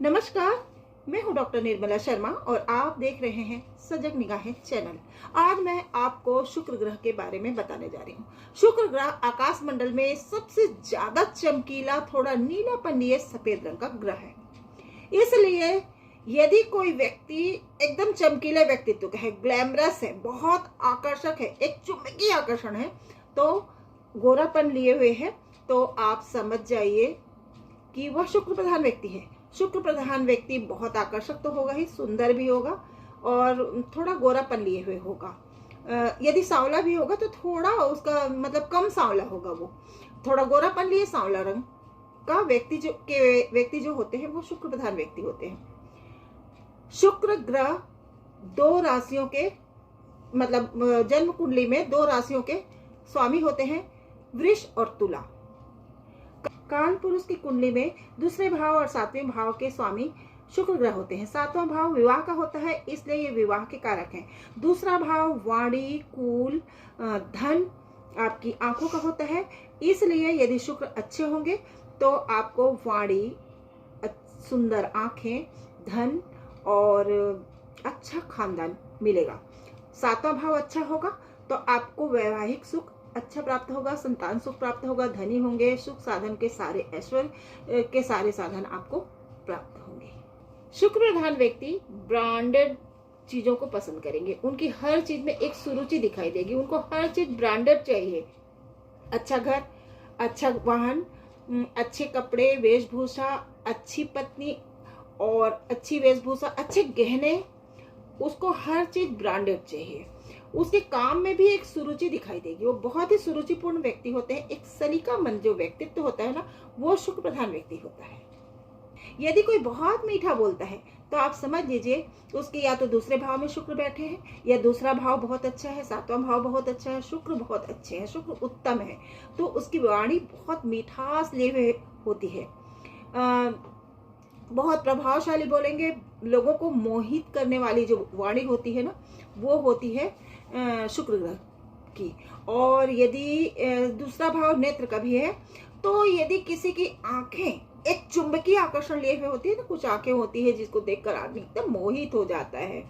नमस्कार, मैं हूं डॉक्टर निर्मला शर्मा और आप देख रहे हैं सजग निगाहें चैनल। आज मैं आपको शुक्र ग्रह के बारे में बताने जा रही हूं। शुक्र ग्रह आकाश मंडल में सबसे ज्यादा चमकीला, थोड़ा नीलापन सफेद रंग का ग्रह है। इसलिए यदि कोई व्यक्ति एकदम चमकीले व्यक्तित्व का है, ग्लैमरस है, बहुत आकर्षक है, एक चुंबकीय आकर्षण है, तो गोरापन लिए हुए है, तो आप समझ जाइए कि वह शुक्र प्रधान व्यक्ति है। शुक्र प्रधान व्यक्ति बहुत आकर्षक तो होगा ही, सुंदर भी होगा और थोड़ा गोरापन लिए हुए होगा। यदि सांवला भी होगा तो थोड़ा उसका मतलब कम सांवला होगा, वो थोड़ा गोरापन लिए सांवला रंग का व्यक्ति जो होते हैं वो शुक्र प्रधान व्यक्ति होते हैं। शुक्र ग्रह दो राशियों के मतलब जन्म कुंडली में दो राशियों के स्वामी होते हैं, वृष और तुला। काल पुरुष की कुंडली में दूसरे भाव और सातवें भाव के स्वामी शुक्र ग्रह होते हैं। सातवां भाव विवाह का होता है, इसलिए ये विवाह के कारक हैं। दूसरा भाव वाणी, कुल, धन, आपकी आंखों का होता है, इसलिए यदि शुक्र अच्छे होंगे तो आपको वाणी, सुंदर आंखें, धन और अच्छा खानदान मिलेगा। सातवां भाव अच्छा होगा तो आपको वैवाहिक सुख अच्छा प्राप्त होगा, संतान सुख प्राप्त होगा, धनी होंगे, सुख साधन के सारे ऐश्वर्य के सारे साधन आपको प्राप्त होंगे। शुक्र प्रधान व्यक्ति ब्रांडेड चीजों को पसंद करेंगे, उनकी हर चीज में एक सुरुचि दिखाई देगी, उनको हर चीज ब्रांडेड चाहिए। अच्छा घर, अच्छा वाहन, अच्छे कपड़े, वेशभूषा, अच्छी पत्नी और अच्छी वेशभूषा, अच्छे गहने, उसको हर चीज ब्रांडेड चाहिए। उसके काम में भी एक सुरुचि दिखाई देगी, वो बहुत ही सुरुचिपूर्ण व्यक्ति होते हैं। एक सलीका मन जो व्यक्तित्व होता है ना, वो शुक्र प्रधान व्यक्ति होता है। यदि कोई बहुत मीठा बोलता है तो आप समझ लीजिए उसके या तो दूसरे भाव में शुक्र बैठे हैं, या दूसरा भाव बहुत अच्छा है, सातवां भाव बहुत अच्छा है, शुक्र बहुत अच्छे हैं, शुक्र उत्तम है, तो उसकी वाणी बहुत मिठास लिए हुए होती है। बहुत प्रभावशाली बोलेंगे, लोगों को मोहित करने वाली जो वाणी होती है ना, वो होती है शुक्र ग्रह की। और यदि दूसरा भाव नेत्र का भी है, तो यदि किसी की आंखें एक चुंबकीय आकर्षण लिए हुए होती है ना, कुछ आंखें होती है जिसको देखकर आदमी एकदम मोहित हो जाता है,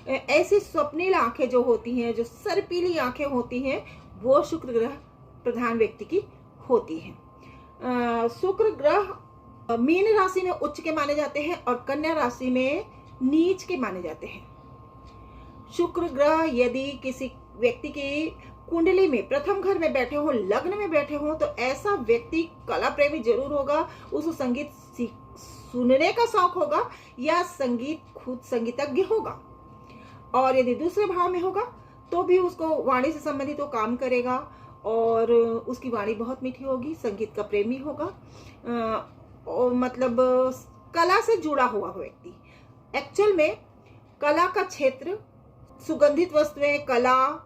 ऐसी स्वप्निल आंखें जो होती हैं, जो सर्पीली आंखें होती हैं, वो शुक्र ग्रह प्रधान व्यक्ति की होती हैं। शुक्र ग्रह मीन राशि में उच्च के माने जाते हैं और कन्या राशि में नीच के माने जाते हैं। शुक्र ग्रह यदि किसी व्यक्ति की कुंडली में प्रथम घर में बैठे हो, लग्न में बैठे हो, तो ऐसा व्यक्ति कला प्रेमी जरूर होगा, उसको संगीत सुनने का शौक होगा या खुद संगीतज्ञ होगा। और यदि दूसरे भाव में होगा तो भी उसको वाणी से संबंधित वो काम करेगा और उसकी वाणी बहुत मीठी होगी, संगीत का प्रेमी होगा, और मतलब कला से जुड़ा हुआ हो व्यक्ति। एक्चुअल में कला का क्षेत्र, सुगंधित वस्तुएं, कला,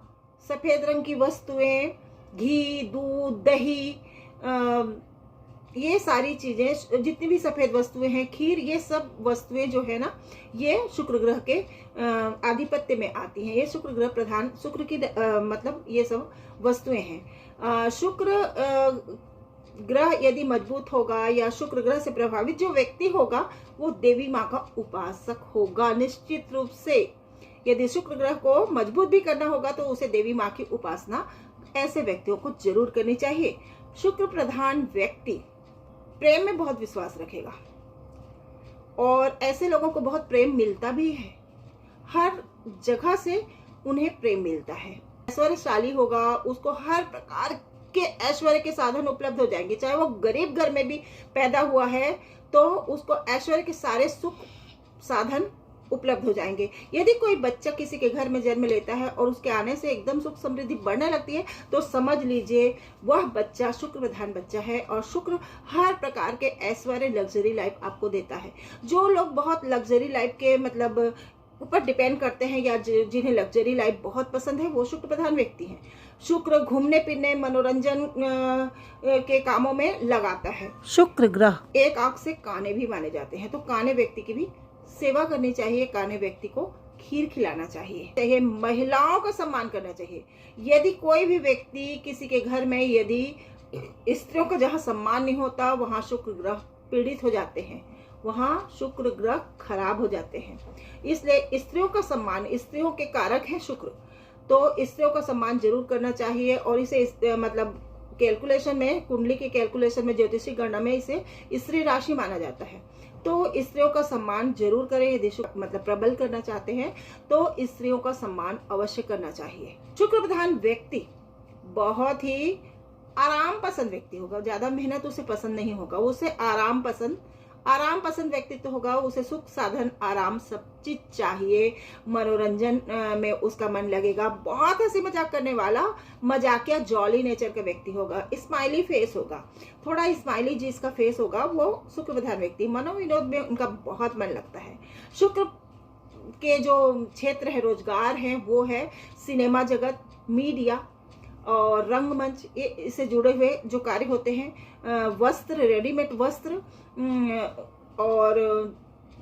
सफेद रंग की वस्तुएं, घी, दूध, दही, ये सारी चीजें, जितनी भी सफेद वस्तुएं हैं, खीर, ये सब वस्तुएं जो है ना, ये शुक्र ग्रह के आधिपत्य में आती हैं। ये शुक्र ग्रह प्रधान, शुक्र की मतलब ये सब वस्तुएं हैं। शुक्र ग्रह यदि मजबूत होगा या शुक्र ग्रह से प्रभावित जो व्यक्ति होगा, वो देवी माँ का उपासक होगा निश्चित रूप से। यदि शुक्र ग्रह को मजबूत भी करना होगा तो उसे देवी माँ की उपासना ऐसे व्यक्तियों को जरूर करनी चाहिए। शुक्र प्रधान व्यक्ति प्रेम में बहुत विश्वास रखेगा और ऐसे लोगों को बहुत प्रेम मिलता भी है, हर जगह से उन्हें प्रेम मिलता है। ऐश्वर्यशाली होगा, उसको हर प्रकार के ऐश्वर्य के साधन उपलब्ध हो जाएंगे। चाहे वो गरीब घर में भी पैदा हुआ है तो उसको ऐश्वर्य के सारे सुख साधन उपलब्ध हो जाएंगे। यदि कोई बच्चा किसी के घर में जन्म लेता है और उसके आने से एकदम सुख समृद्धि बढ़ने लगती है, तो समझ लीजिए वह बच्चा शुक्र प्रधान बच्चा है और शुक्र हर प्रकार के ऐश्वर्य, लग्जरी लाइफ आपको देता है। जो लोग बहुत लग्जरी लाइफ के मतलब ऊपर डिपेंड करते हैं या जिन्हें लग्जरी लाइफ बहुत पसंद है, वो शुक्र प्रधान व्यक्ति हैं। शुक्र घूमने फिरने, मनोरंजन के कामों में लगाता है। शुक्र ग्रह एक आंख से काने भी माने जाते हैं, तो काने व्यक्ति की भी सेवा करनी चाहिए, काने व्यक्ति को खीर खिलाना चाहिए, महिलाओं का सम्मान करना चाहिए। यदि कोई भी व्यक्ति किसी के घर में यदि स्त्रियों का जहाँ सम्मान नहीं होता, वहाँ शुक्र ग्रह पीड़ित हो जाते हैं, वहाँ शुक्र ग्रह खराब हो जाते हैं। इसलिए स्त्रियों का सम्मान, स्त्रियों के कारक है शुक्र, तो स्त्रियों का सम्मान जरूर करना चाहिए। और इसे मतलब कैलकुलेशन में, कुंडली के कैलकुलेशन में, ज्योतिषी गणना में इसे स्त्री राशि माना जाता है। तो स्त्रियों का सम्मान जरूर करें। यदि शुक्र मतलब प्रबल करना चाहते हैं तो स्त्रियों का सम्मान अवश्य करना चाहिए। शुक्र प्रधान व्यक्ति बहुत ही आराम पसंद व्यक्ति होगा, ज्यादा मेहनत उसे पसंद नहीं होगा, उसे आराम पसंद व्यक्तित्व होगा। उसे सुख साधन आराम सब चीज चाहिए। मनोरंजन में उसका मन लगेगा। बहुत हंसी मजाक करने वाला, मजाकिया जॉली नेचर का व्यक्ति होगा। स्माइली फेस होगा, थोड़ा स्माइली जिसका फेस होगा वो शुक्र प्रधान व्यक्ति। मनोविनोद में उनका बहुत मन लगता है। शुक्र के जो क्षेत्र है, रोजगार है, वो है सिनेमा जगत, मीडिया और रंगमंच, ये इससे जुड़े हुए जो कार्य होते हैं। वस्त्र, रेडीमेड वस्त्र और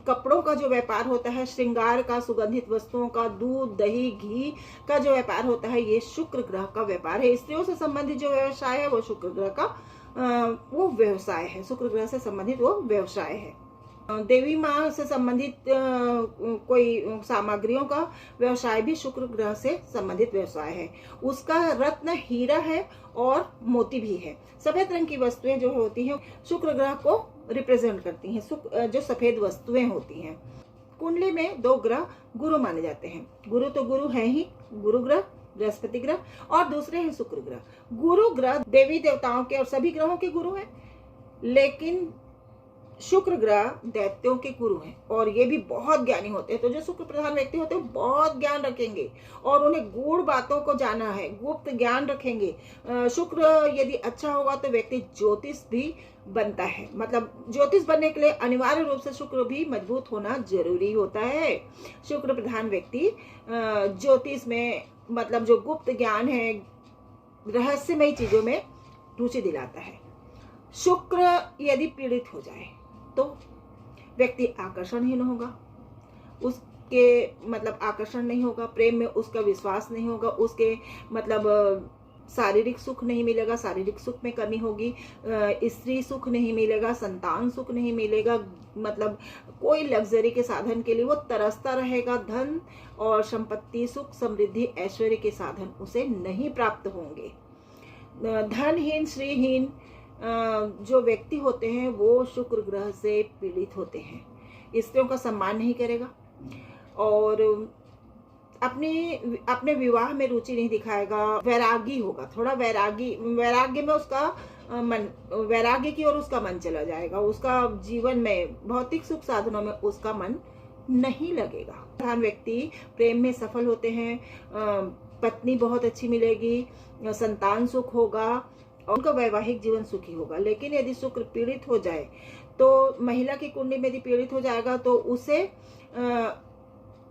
कपड़ों का जो व्यापार होता है, श्रृंगार का, सुगंधित वस्तुओं का, दूध, दही, घी का जो व्यापार होता है, ये शुक्र ग्रह का व्यापार है। स्त्रियों से संबंधित जो व्यवसाय है वो शुक्र ग्रह का वो व्यवसाय है। शुक्र ग्रह से संबंधित वो व्यवसाय है। देवी माँ से संबंधित कोई सामग्रियों का व्यवसाय भी शुक्र ग्रह से संबंधित व्यवसाय है। उसका रत्न हीरा है और मोती भी है। सफेद रंग की वस्तुएं जो होती हैं शुक्र ग्रह को रिप्रेजेंट करती हैं। जो सफेद वस्तुएं होती हैं। कुंडली में 2 ग्रह गुरु माने जाते हैं। गुरु तो गुरु है ही, गुरु ग्रह, बृहस्पति ग्रह, और दूसरे हैं शुक्र ग्रह। गुरु ग्रह देवी देवताओं के और सभी ग्रहों के गुरु हैं, लेकिन शुक्र ग्रह दैत्यों के गुरु हैं और ये भी बहुत ज्ञानी होते हैं। तो जो शुक्र प्रधान व्यक्ति होते हैं बहुत ज्ञान रखेंगे और उन्हें गूढ़ बातों को जाना है, गुप्त ज्ञान रखेंगे। शुक्र यदि अच्छा होगा तो व्यक्ति ज्योतिष भी बनता है। मतलब ज्योतिष बनने के लिए अनिवार्य रूप से शुक्र भी मजबूत होना जरूरी होता है। शुक्र प्रधान व्यक्ति ज्योतिष में, मतलब जो गुप्त ज्ञान है, रहस्यमय चीजों में रुचि दिलाता है। शुक्र यदि पीड़ित हो जाए तो व्यक्ति आकर्षणहीन होगा, उसके मतलब आकर्षण नहीं होगा, प्रेम में उसका विश्वास नहीं होगा, उसके मतलब शारीरिक सुख नहीं मिलेगा, शारीरिक सुख में कमी होगी, स्त्री सुख नहीं मिलेगा, संतान सुख नहीं मिलेगा, मतलब कोई लग्जरी के साधन के लिए वो तरसता रहेगा। धन और संपत्ति, सुख, समृद्धि, ऐश्वर्य के साधन उसे नहीं प्राप्त होंगे। धनहीन, श्रीहीन जो व्यक्ति होते हैं वो शुक्र ग्रह से पीड़ित होते हैं। स्त्रियों का सम्मान नहीं करेगा और अपने विवाह में रुचि नहीं दिखाएगा। वैरागी होगा, थोड़ा वैराग्य में उसका मन, वैराग्य की ओर उसका मन चला जाएगा। उसका जीवन में भौतिक सुख साधनों में उसका मन नहीं लगेगा। प्रधान व्यक्ति प्रेम में सफल होते हैं। पत्नी बहुत अच्छी मिलेगी, संतान सुख होगा, उनका वैवाहिक जीवन सुखी होगा। लेकिन यदि शुक्र पीड़ित हो जाए तो महिला की कुंडली में यदि पीड़ित हो जाएगा तो उसे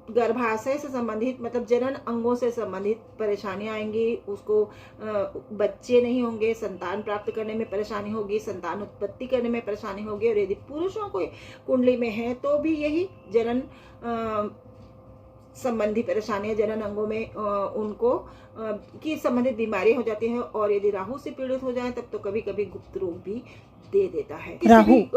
गर्भाशय से संबंधित, मतलब जनन अंगों से संबंधित परेशानियां आएंगी। उसको बच्चे नहीं होंगे, संतान प्राप्त करने में परेशानी होगी, संतान उत्पत्ति करने में परेशानी होगी। और यदि पुरुषों को कुंडली में है तो भी यही जनन संबंधी परेशानियां, जनन अंगों में उनको की संबंधित बीमारियां हो जाती हैं। और यदि राहु से पीड़ित हो जाए तब तो कभी कभी गुप्त रोग भी दे देता है। किसी भी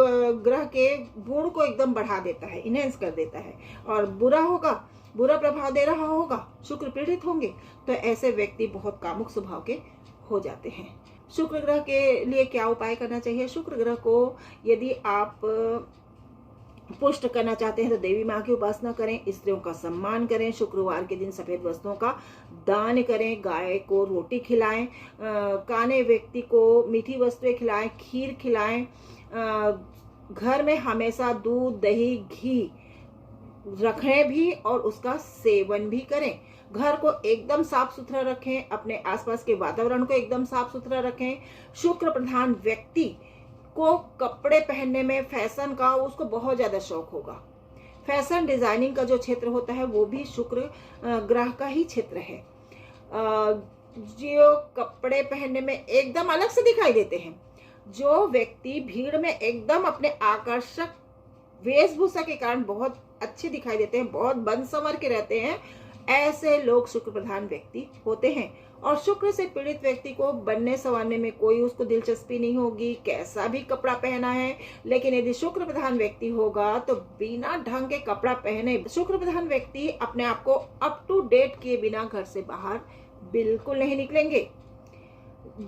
ग्रह के गुण को एकदम बढ़ा देता है, इनहेंस कर देता है। और बुरा प्रभाव दे रहा होगा, शुक्र पीड़ित होंगे तो ऐसे व्यक्ति बहुत कामुक स्वभाव के हो जाते हैं। शुक्र ग्रह के लिए क्या उपाय करना चाहिए? शुक्र ग्रह को यदि आप पुष्ट करना चाहते हैं तो देवी माँ की उपासना करें, स्त्रियों का सम्मान करें, शुक्रवार के दिन सफेद वस्तुओं का दान करें, गाय को रोटी खिलाएं, काने व्यक्ति को मीठी वस्तुएं खिलाएं, खीर खिलाएं, घर में हमेशा दूध, दही, घी रखें भी और उसका सेवन भी करें। घर को एकदम साफ सुथरा रखें, अपने आसपास के वातावरण को एकदम साफ सुथरा रखें। शुक्र प्रधान व्यक्ति को कपड़े पहनने में, फैशन का उसको बहुत ज्यादा शौक होगा। फैशन डिजाइनिंग का जो क्षेत्र होता है वो भी शुक्र ग्रह का ही क्षेत्र है। जो कपड़े पहनने में एकदम अलग से दिखाई देते हैं, जो व्यक्ति भीड़ में एकदम अपने आकर्षक वेशभूषा के कारण बहुत अच्छे दिखाई देते हैं, बहुत बन संवर के रहते हैं, ऐसे लोग शुक्र प्रधान व्यक्ति होते हैं। और शुक्र से पीड़ित व्यक्ति को बनने संवारने में कोई उसको दिलचस्पी नहीं होगी, कैसा भी कपड़ा पहना है। लेकिन यदि शुक्र प्रधान व्यक्ति होगा तो बिना ढंग के कपड़ा पहने शुक्र प्रधान व्यक्ति अपने आप को अप टू डेट किए बिना घर से बाहर बिल्कुल नहीं निकलेंगे।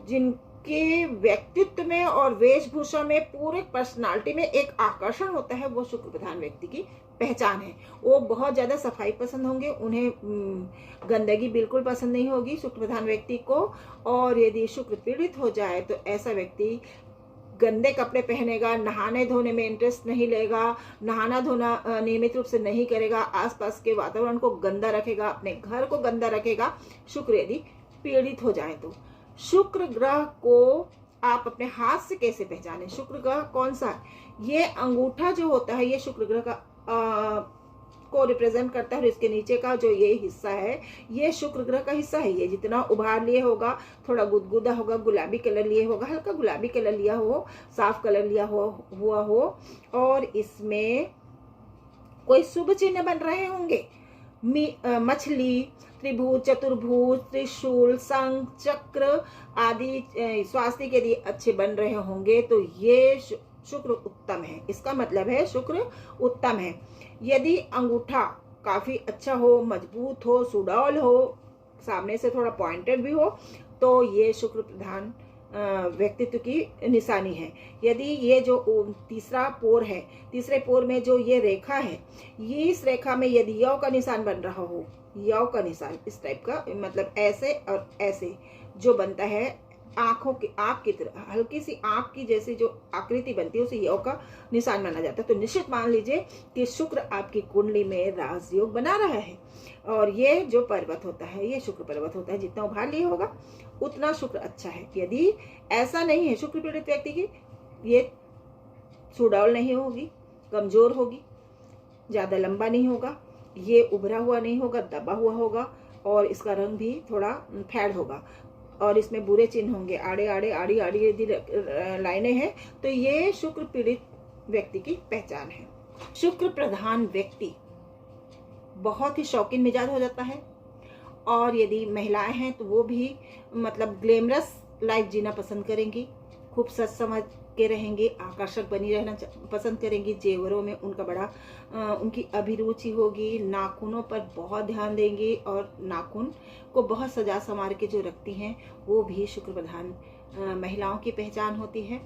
जिनके व्यक्तित्व में और वेशभूषा में, पूरे पर्सनालिटी में एक आकर्षण होता है, वो शुक्र प्रधान व्यक्ति की पहचान है। वो बहुत ज्यादा सफाई पसंद होंगे, उन्हें गंदगी बिल्कुल पसंद नहीं होगी शुक्र प्रधान व्यक्ति को। और यदि शुक्र पीड़ित हो जाए तो ऐसा व्यक्ति गंदे कपड़े पहनेगा, नहाने धोने में इंटरेस्ट नहीं लेगा, नहाना धोना नियमित रूप से नहीं करेगा, आसपास के वातावरण को गंदा रखेगा, अपने घर को गंदा रखेगा, शुक्र यदि पीड़ित हो जाए तो। शुक्र ग्रह को आप अपने हाथ से कैसे पहचाने? शुक्र ग्रह कौन सा? ये अंगूठा जो होता है ये शुक्र ग्रह का को रिप्रेजेंट करता है। और इसके नीचे का जो ये हिस्सा है ये शुक्र ग्रह का हिस्सा है। ये जितना उभार लिए होगा, थोड़ा गुदगुदा होगा, गुलाबी कलर लिए होगा, हल्का गुलाबी कलर लिया हो, साफ कलर लिया हुआ हो, और इसमें कोई शुभ चिन्ह बन रहे होंगे, मछली, त्रिभुज, चतुर्भुज, त्रिशूल, शंख, चक्र आदि स्वास्थ्य के लिए अच्छे बन रहे होंगे तो ये शुक्र उत्तम है। इसका मतलब है शुक्र उत्तम है। यदि अंगूठा काफी अच्छा हो, मजबूत हो, सुडौल हो, सामने से थोड़ा पॉइंटेड भी हो, तो ये शुक्र प्रधान व्यक्तित्व की निशानी है। यदि ये जो तीसरा पोर है, तीसरे पोर में जो ये रेखा है, ये इस रेखा में यदि यौ का निशान बन रहा हो, यौ का निशान इस टाइप का, मतलब ऐसे और ऐसे जो बनता है, आंखों की, आंख की तरह हल्की सी आंख की जैसी जो आकृति बनती है उसे यौ का निशान माना जाता है। तो निश्चित मान लीजिए कि शुक्र आपकी कुंडली में राजयोग बना रहा है। और ये जो पर्वत होता है ये शुक्र पर्वत होता है। जितना उभार लिए होगा उतना शुक्र अच्छा है। यदि ऐसा नहीं है, शुक्र पीड़ित व्यक्ति की ये सुडौल नहीं होगी, कमजोर होगी, ज्यादा लंबा नहीं होगा, ये उभरा हुआ नहीं होगा, दबा हुआ होगा, और इसका रंग भी थोड़ा फैड होगा, और इसमें बुरे चिन्ह होंगे, आड़े आड़े आड़ी आड़ी यदि लाइनें हैं तो ये शुक्र पीड़ित व्यक्ति की पहचान है। शुक्र प्रधान व्यक्ति बहुत ही शौकीन मिजाज हो जाता है। और यदि महिलाएं हैं तो वो भी मतलब ग्लैमरस लाइफ जीना पसंद करेंगी, खूब सच समझ के रहेंगी, आकर्षक बनी रहना पसंद करेंगी, जेवरों में उनका बड़ा उनकी अभिरुचि होगी, नाखूनों पर बहुत ध्यान देंगी, और नाखून को बहुत सजा संवार के जो रखती हैं वो भी शुक्र प्रधान महिलाओं की पहचान होती है।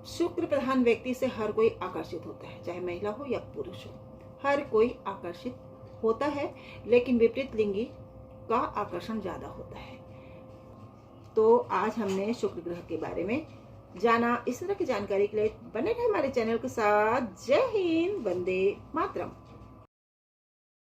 शुक्र प्रधान व्यक्ति से हर कोई आकर्षित होता है, चाहे महिला हो या पुरुष हो, हर कोई आकर्षित होता है, लेकिन विपरीत लिंगी का आकर्षण ज्यादा होता है। तो आज हमने शुक्र ग्रह के बारे में जाना। इस तरह की जानकारी के लिए बने रहे हमारे चैनल के साथ। जय हिंद, वंदे मातरम।